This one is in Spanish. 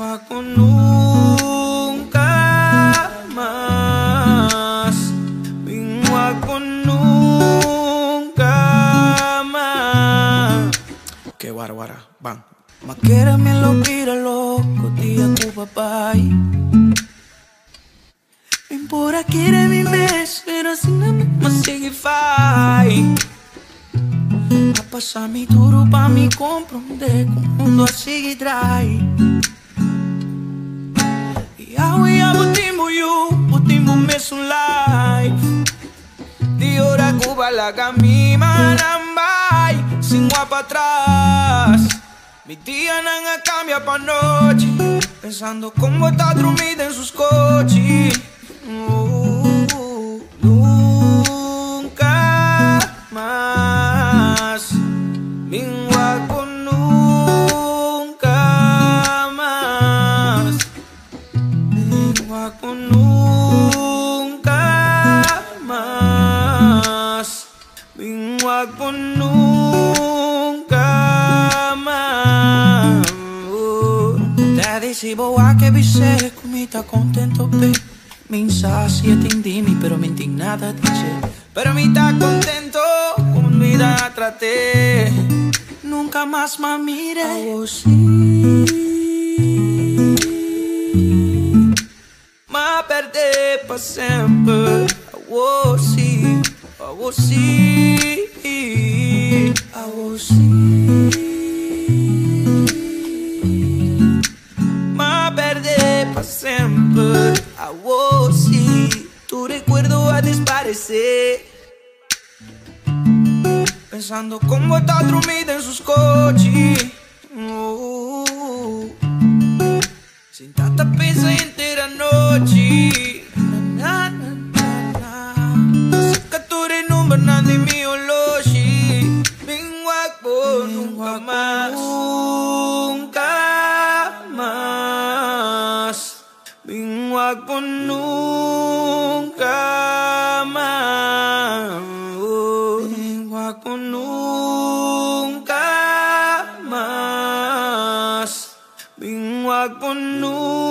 Ako nunca más. Wag ko nunca más. Okay, wara, bang. Maquérame lo pira loco, tia ko babay. Embora queira me mexe, pero assim não me signify. A passar me duro pra me compreender com o mundo assim que trai. E a botimbo mesmo life. De hora Cuba la camima vai, sin guapa atrás. Mi día nada cambia pa' noche, pensando cómo está dormida en sus coches. Nunca más, lingua con nunca más, lingua con nunca más, lingua con nunca más. Te dicevo a che visse come sta contento pe. Me insacia, te indimi, pero me indignada dice. Pero me está contento, con vida traté. Nunca más me mire. Oh, sí. Me perdé pa' sempre. Oh, sí. Oh, sí. Oh, sí. Me perdé pa' sempre. Oh, sí, tu recuerdo va a desaparecer. Pensando cómo está dormida en sus coches. Sin tanta pesa entera noche. Na, na, na, na. Saka tu rin number na di mi oloshi. Bingwag po nunca más. Nunca más. Wag po nunca más. Wag po nunca más. Wag po nunca